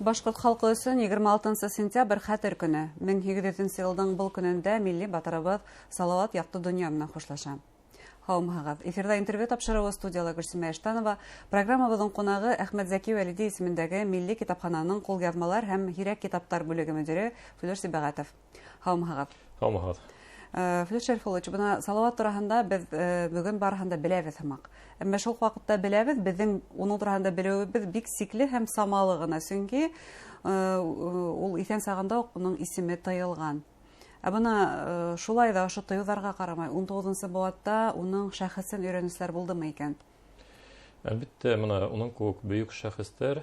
Башкорт халкы өчен 26 сентябрь хәтер көне. 1800 елның бұл көнендә милли батырыбыз Салават якты дөнья менән хушлаша. Һаумыгыз. Эфирда интервью тапшыруы студияла Гөлсемә Эштанова. Программабызның кунагы Әхмәт Зәки Вәлиди исемендәге Милли китапхананың кулъязмалар һәм һирәк китаптар бүлеге мөдире Флүр Сибагатов. Һаумыгыз. Һаумыгыз. Флүр Шәрифович, бuna Салават турында без бүген барыһында беләбез һымак. Әмма шул вакытта беләбез, безнең уның турында белүебез бик сикле һәм самалы гына, чөнки ул исән сагында ук уның исеме тыелган. Бuna шулай да ошо тыюларга карамай 19 буатта уның шәхесен өйрәнүсләр булдымы икән? Әлбәттә, менә уның күк бөек шәхестәр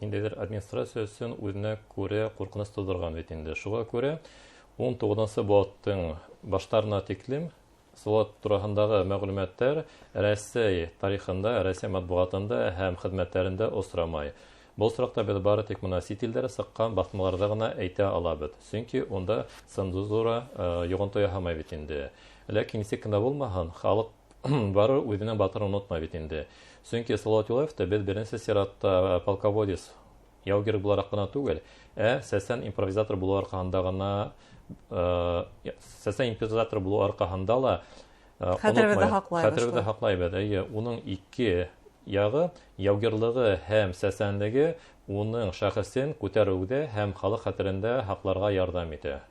ниндидер администрация өчен үзенә күрә куркыныч тудырган бит инде. Шуңа күрә 19 буаттың баштарына тиклем Салават турында мәгълүматлар Россия тарихында, Россия матбугатында һәм хезмәтләрендә осрамай. Бұл сұрақта біз бары тек мұна сетелдері сыққан басмаларда ғына әйтә алабыз. Чөнки онда цензура йогынты яһамай бит инде. Ләкин нисек булмаһын, халык бары үзенең батырын онытмай бит инде. Чөнки Салават Юлаевта без беренче сиратта полководец, яугер буларак кына түгел, сәсән импровизатор булу аркаһында гына сәсән импровизатор булу аркаһында ла хәтеребездә хаклайбыз. Уның ике яғы яугерлыгы һәм сәсәнлеге уның шәхесен күтәрүдә һәм халык хәтерендә хакларга ярдәм итә.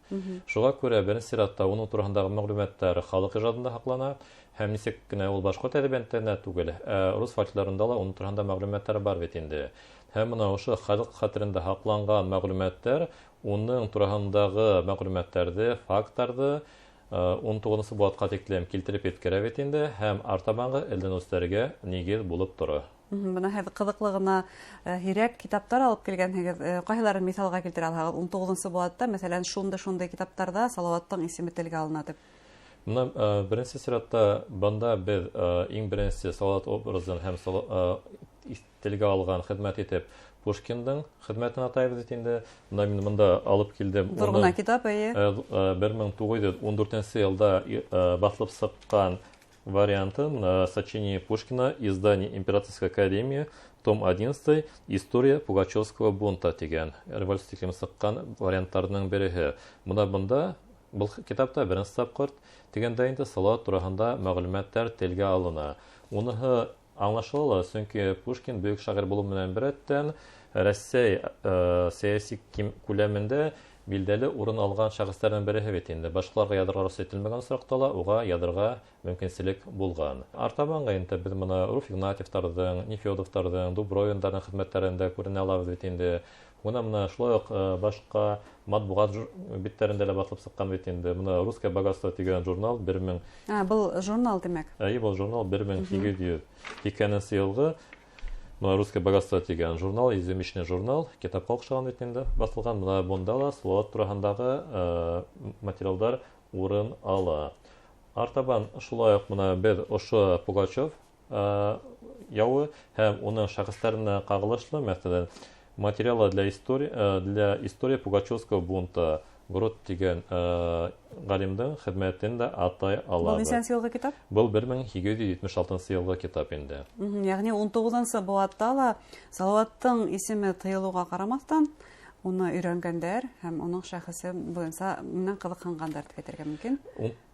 Шуңа күрә беренче сиратта уның турындагы мәгълүматлар халык иҗатында хаклана һәм нисек кенә ул башкорт әдәбиятында түгел, рус фольклорында ла уның турында мәгълүматлар бар бит инде. Һәм менә ошо халык хәтерендә хакланган мәгълүматлар уның турындагы мәгълүматларны, фактларны 19 буатка тиклем килтереп еткерә бит инде һәм артабанғы элдәнүсләргә нигез булып тора. Бuna хәзер кызыклы гына һирәк китаптар алып килгәнһегез, кайһыларын мисалга китерә аласыз? 19 буатта, мәсәлән, шундый китаптарда Салаваттың исеме телгә алына дип. Менә беренче сиратта банда без иң беренче Салават образын һәм телгә алган хезмәт итеп Пушкиндың хезмәтен атайбыз инде. Монда алып килдем. Тургына китап 1914 елда басылып сыккан вариантын сочинение Пушкина, издание Императорской академии, том 11, История Пугачевского бунта дигән революцияле сыккан вариантларның береге. Монда бұл китапта беренче тапкыр дигәндә инде Салават турында мәгълүматлар телгә алына. Уныһы аңлашыла, чөнки Пушкин бөек шагыйрь булу белән берәттән Россия сәяси күләмендә билдәле урын алган шәхесләрнең береге бит инде. Башкаларга ядырга рөхсәт ителмәгән соракта ла уга ядырга мөмкинчелек булган. Артабанга инде без моны Руф Игнатьевтарның, Нефёдовтарның, Дубровиннарның хезмәтләрендә күренә алабыз бит инде. Менә шулай ук башка матбугат битләрендә дә басылып сыккан бит инде. Менә Русское богатство дигән журнал 1000. Бу журнал димәк. Бу журнал 1802 елгы Русское богатство дигән журнал, иземичный журнал, китапка охшаган бит инде басылган. Менә бунда ла Салават турындагы материалдар урын ала. Артабан шулай ук менә без ошо Пугачев явы һәм уның шәхесләренә кагылышлы, мәсәлән, материалы для истории Пугачевского бунта Грот дигән галимдың хезмәтен дә атай алабыз. Бу ничәнче елгы китап? Бу 1876 елгы китап инде. Ягъни 19 буатта ла Салаваттың исеме тыелуга карамастан, уны өйрәнгәндәр һәм уның шәхесе буенча менә кызыккангандар дип әйтергә мөмкин.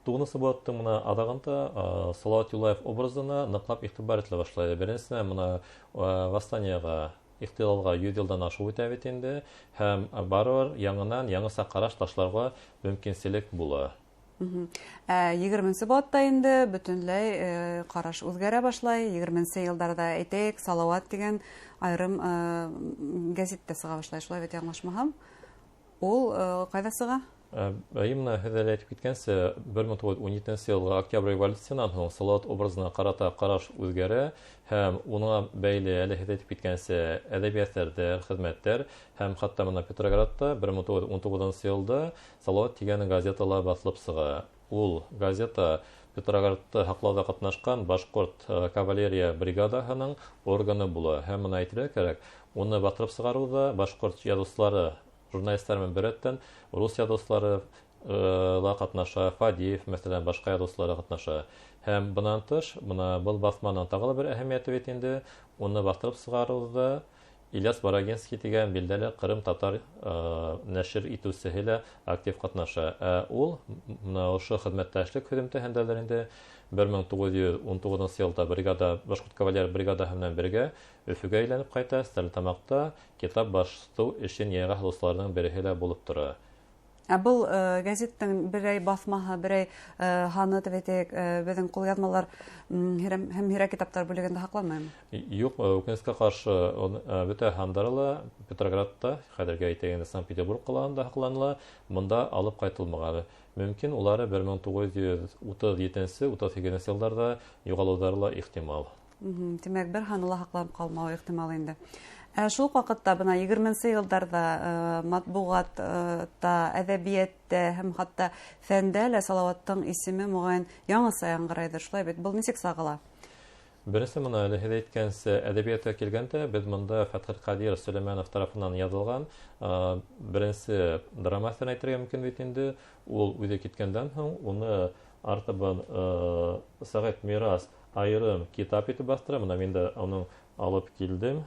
19 буаттың менә адагында Салават Юлаев образына ныклап игътибар ителә башлады. Беренчесе менә восстаниега ихтилалга 100 елдан ашу үтә бит инде һәм барыр яңынан яңаса караш ташларга мөмкинчелек була. 20 буатта инде бөтенләй караш үзгәрә башлай. 20 елларда әйтәйек, Салават дигән айрым газетта сыга башлай. Шулай бит яңлашмаһам. Ул кайда сыга? Именно хәзер әйтеп киткәнчә 1917 елгы октябрь революциясеннән соң Салават образына карата караш үзгәрә һәм уңа бәйле әле әйтеп киткәнчә әдәбиятләрдә хезмәттәр һәм хәтта менә Петроградта 1919 елда Салават дигән газеталар басылып сыга. Ул газета Петроградта хаклауда катнашкан башкорт кавалерия бригадаһының органы була. Һәм моны әйтергә кирәк, уны батырып сыгаруда башкорт язучылары журналистлар белән берәттән рус язучылары ла катнаша, Фадиев, мәсәлән, башка язучылар катнаша. Һәм бунан тыш, менә был басманың тагы бер әһәмияте бит инде, уны бастырып сыгаруда Ильяс Барагинский дигән билдәле Кырым татар нәшер итүсеһе лә актив катнаша. Ул ошо хезмәттәшлек һөҗүмтәһендәләрендә 1919 елда Башкорт кавалер бригадаһы белән бергә Өфөгә әйләнеп кайта, Стәрлетамакта китап башлау өчен яңа хәлусларның береһе лә булып тора. Был газеттың берәй басмаһы, берәй һаны тәбәтек, безнең кулъязмалар һәм һира китаптар бүлегендә һакланмаймы? Юк, үкенескә каршы бөтә һандарыла Петроградта, хәзергә әйтәгәндә Санкт-Петербург каласында һакланыла, монда алып кайтылмаган. Мөмкин улары 1937-38 елларда югалулары ихтимал. Димәк, бер һаныла һакланып калмау ихтимал инде. Шул вакытта бына 20-нче елларда матбугатта, әдәбиятта һәм хатта фәндә лә Салаваттың исеме мөгаен яңасы яңгырайды. Шулай бит, был ничек сагыла? Беренче моны әле әйткәнсә, әдәбиятка килгәндә, без монда Фәтхел Кадир Сөләйманов тарафыннан язылган беренче драмасын әйтергә мөмкин бит инде. Ул үзе киткәндән соң, уны артыбын Сәгать Мирас айрым китап итеп бастыра. Менә мин дә аны алып килдем.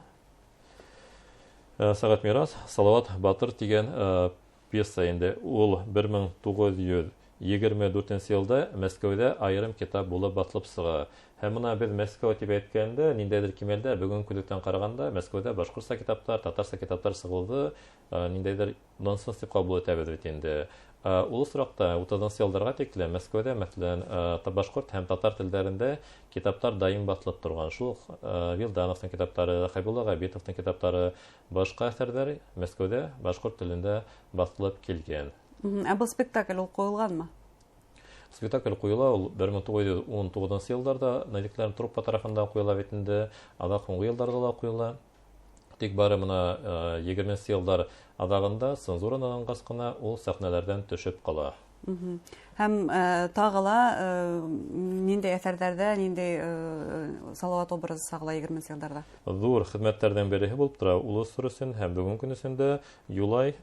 Сәгать Мирас, Салават Батыр дигән пьеса инде. Ул 1924 елда Мәскәүдә айрым китап булып басылып чыга. Һәм моны без Мәскәү дип әйткәндә, ниндәйдер кимәлдә бүген күлектән караганда Мәскәүдә башкортча китаплар, татарча китаплар сыгылды, ниндәйдер нонсенс дип кабул итәбез бит инде. Ул соракта 30 елларга тиклем Мәскәүдә, мәсәлән, башкорт һәм татар телләрендә китаплар даим басылып торган. Шул Вилдановның китаплары, Хәйбулла Габитовның китаплары, башка әсәрләр Мәскәүдә башкорт телендә басылып килгән. Бу спектакль ул куелганмы? Спектакль куела ул 1919 елларда Нарикләр труппа тарафыннан куела бит инде, анда соңгы елларда да куела. Тик бары моны 20 еллар адагында цензурадан кына ул сәхнәләрдән төшеп кала. Һәм тагыла нинди әсәрләрдә, нинди Салават образы сагыла 20 елларда? Зур хезмәтләрдән береһе булып тора. Улы сүресен һәм бүген көнесендә Юлай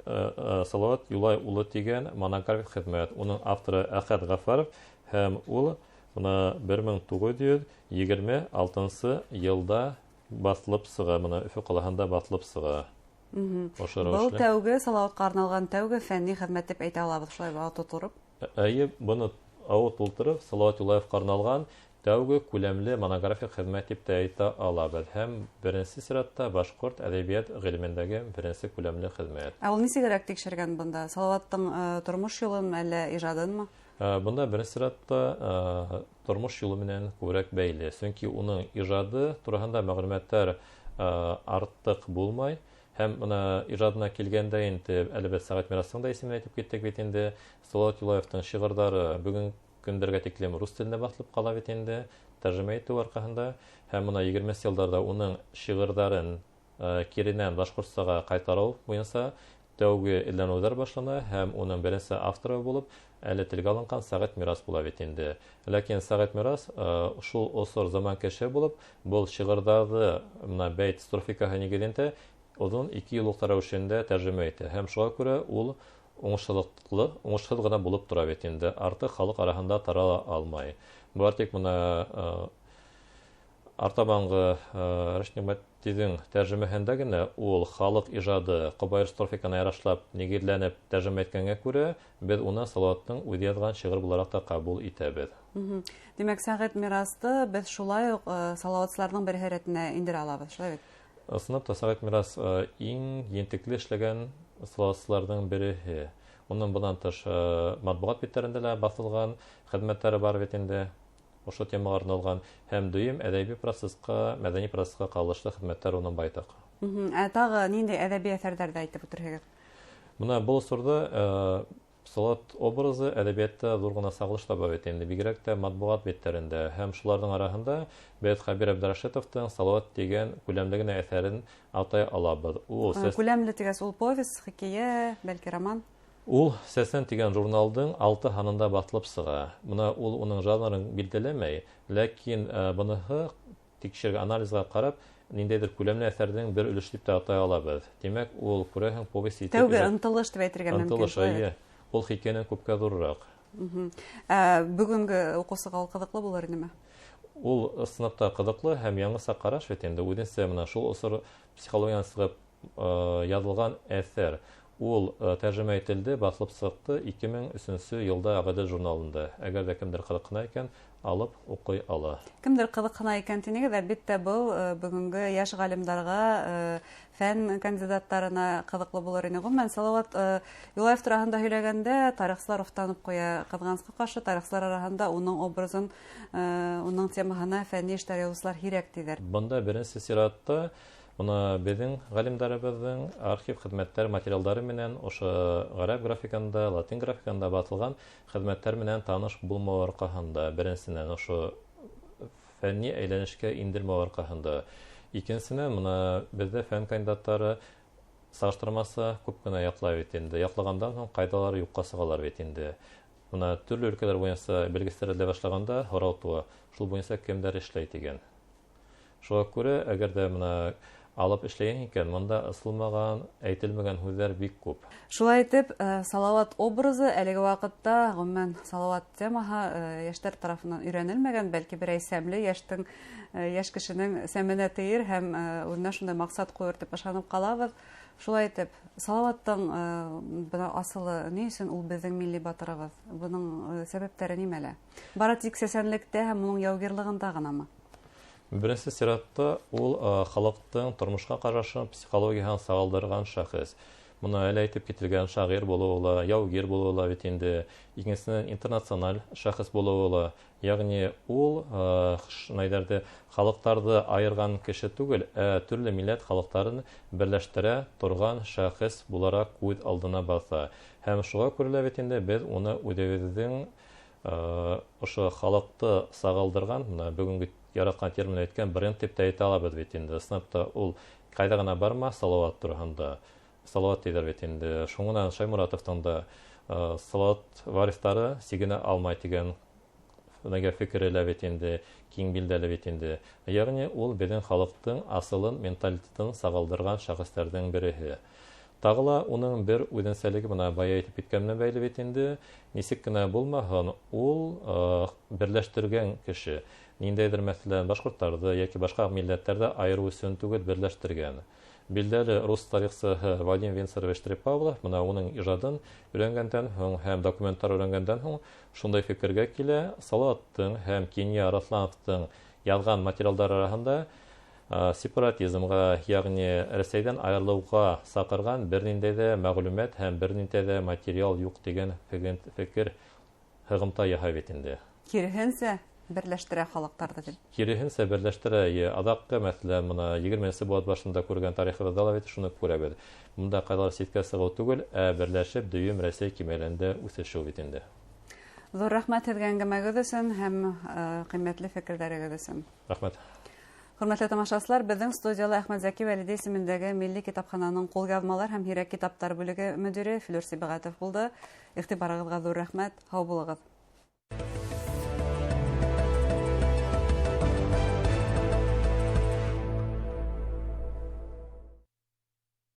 Салават Юлай улы дигән монографик хезмәт. Уның авторы Әхәт Гафаров һәм ул моны 1926 елда басылып чыга, моны Өфө каласында басылып чыга. Был тәүге Салаватка арналган тәүге фәнни хезмәт дип әйтә алабыз, шулай тотырып. Әйе, буны авыл тултырып Салават Юлаевка арналган тәүге күләмле монографик хезмәт дип әйтә алабыз. Һәм беренче сыйратта башкорт әдәбият гыйлемендәге беренче күләмле хезмәт. Ул нисегрәк тикшергән бунда? Салаваттың тормыш юлын әллә иҗадынмы? Бунда беренче сыйратта тормыш юлы менән күбрәк бәйле. Чөнки уның иҗады турында мәгълүматлар артык булмай. Һәм моны иҗадына килгәндә инде әлбәт Сәгать Мирасның да исемен әйтеп киттек бит инде. Салават Юлаевның шигырьләре бүген көндәргә тиклем рус телендә басылып кала бит инде, тәрҗемә итү аркасында. Һәм моны 20 елларда уның шигырьләрен киренән башкортчага кайтару буенча тәүге эзләнүләр башлана һәм уның беренче авторы булып әле телгә алынган Сәгать Мирас була бит инде. Ләкин Сәгать Мирас шул осыр заман кеше булып, бу шигырьләрне моны бәйт строфикаһы нигезендә Одан 2 ел рәвешендә тәрҗемә итә. Һәм шуңа күрә ул уңышлы гына булып тора бит инде. Артык халык арасында тарала алмай. Бу артык моны артабанғы Рәшнигъмәтдиннең тәрҗемәһендә генә ул халык иҗады Кобаир строфиканы ярашлап нигезләнеп тәрҗемә иткәнгә күрә, без уны Салаватның үзе язган шигырь буларак та кабул итәбез. Димәк, Сәгать Мирасты без шулай ук Салаватчыларның бер хәрәтенә индерә алабыз, шулай бит? Сынапта Сәгать Мирас иң ентекле эшләгән салаватчыларның береһе. Уның bundan тыш матбугат битләрендә дә басылган хезмәтләре бар бит инде. Ошо темалар арналган һәм дөйем әдәби процесска, мәдәни процесска кагылышлы хезмәтләр уның байтак. Тагы нинди әдәби әсәрләрдә әйтеп үтәргә? Менә бу сорда Салават образы әдәбиятта зур гына сагылыш таба бит инде. Бигрәк тә матбугат битләрендә һәм шуларның арасында Бәйт Хәбир Абдрашитовның Салават дигән күләмле генә әсәрен атай алабыз. Күләмле дигәс ул повесть, хикәя, бәлки роман? Ул Сәсән дигән журналдың 6 ханында басылып чыга. Моны ул уның жанрын билдәләмәй, ләкин буныһы тикшергән анализга карап, ниндәйдер күләмле әсәрнең бер өлеше дип атай алабыз. Димәк, ул күрәһең повесть итеп. Тәүге ынтылыш дип әйтергә мөмкин. Ул хикәянең күпкә зуррак. Бүгенге укусыга ул кызыклы булыр инеме? ул сыныпта кызыклы һәм яңгыса караш бит инде. Үденсә менә шул осыр психологияны сыгып язылган әсәр. Ул тәрҗемә ителде, басылып сыкты 2003 елда Агадел журналында. Әгәр дә кемдер кызыксына икән, алып укый ала. Кемдер кызыксына икән тинегез, әлбәттә бу бүгенге яшь галимнарга, фән кандидаттарына кызыклы булыр иде. Гомумән Салават Юлаев турында һөйләгәндә, тарихчылар уфтанып куя кызганычка каршы, тарихчылар арасында уның образын, уның темаһына фәнни эшләр язучылар һирәк диләр. Бында беренче сиратта Уна безнең галимдарыбызның архив хезмәттәр материаллары менән ошо гарәп графикында, латин графикында батылган хезмәттәр менән таныш булмау аркаһында, беренчесеннән ошо фәнни әйләнешкә индермәү аркаһында. Икенчесеннән, моны бездә фән кандидаттары сараштырмасы күп кенә яклай бит инде. Яклагандан соң кайдалар юкка сыгалар бит инде. Моны төрле өлкәләр буенча белгечләр башлаганда һорау туа, шул буенча кемдер эшләй дигән. Шуңа күрә, әгәр дә моны алып эшләгән икән, монда ысылмаган, әйтелмәгән һүзләр бик күп. Шулай итеп, Салават образы әлеге вакытта, гомумән Салават темаһы яшьләр тарафыннан өйрәнелмәгән, бәлки берәй сәмле яшь кешенең сәменә тейер һәм үзенә шундай максат куер дип ышанып калабыз. Шулай итеп, Салаваттың бына асылы ни өчен ул безнең милли батырыбыз? Буның сәбәпләре нимәлә? Бары тик сәсәнлектә һәм уның яугирлыгында гынамы? Беренче сиратта ул халыктың тормышка карашын, психологиясын сагалдырган шәхес. Моны әле әйтеп кителгән шагыйрь булуы, яугир булуы бит инде, икенчесеннән интернациональ шәхес булуы, ягъни ул шунайдыр халыктарны айырган кеше түгел, төрле милләт халыктарын берләштерә торган шәхес буларак күз алдына баса. Һәм шуңа күрә бит инде без уны үзебезнең ошо халыкты сагалдырган, бүгенге яраткан термин әйткән бренд дип әйтә алабыз бит инде. Сыныпта ул кайда гына барма, Салават турында. Салават диләр бит инде. Шуңнан Шаймуратовтың да Салават варифтары сигенә алмай дигән нәгә фикерләр бит инде, киң билдәле бит инде. Ягъни ул безнең халыктың асылын, менталитетын сагалдырган шәхесләрдән береһе. Тагыла уның бер үзенчәлеге менә бая әйтеп киткәннән бәйле бит инде. Нисек кенә булмаһын, ул берләштергән кеше. Ниндәйдер мәсәлән башкортларда яки башка милләтләрдә айыру өчен түгел берләштергән. Билдәле рус тарихчысы Вадим Винцерович Трепавлов менә уның иҗатын өйрәнгәндән һәм документлар өйрәнгәндән һәм шундай фикергә килә, Салаваттың һәм Кения Араслановтың язган материаллары арасында сепаратизмга, ягъни Рәсәйдән аерылуга сакырган бернинди дә мәгълүмат һәм бернинди дә материал юк дигән фикер һәгымта яһай бит инде. Кирһенсә берләштерә халыктарны дип. Кирһенсә берләштерә. Адакка мәсәлән, моны 20-нче бат башында күргән тарихыбызда бит шуны күрәбез. Монда кайдар ситкә сыгу түгел, берләшеп дөйем Рәсәй кимәлендә үсешү бит инде. Зур рәхмәт һеҙгә әңгәмәгеҙ өсөн һәм ҡиммәтле фекерҙәрегеҙ өсөн. Рәхмәт. Хөрмәтле тамашасылар, безнең студияла Әхмәт Зәки Вәлиди исемендәге Милли китапхананың ҡулъяҙмалар һәм һирәк китаптар бүлеге мөдире Флүр Сибәғәтов булды. Иғтибарығыҙға ҙур рәхмәт. Һау булығыҙ.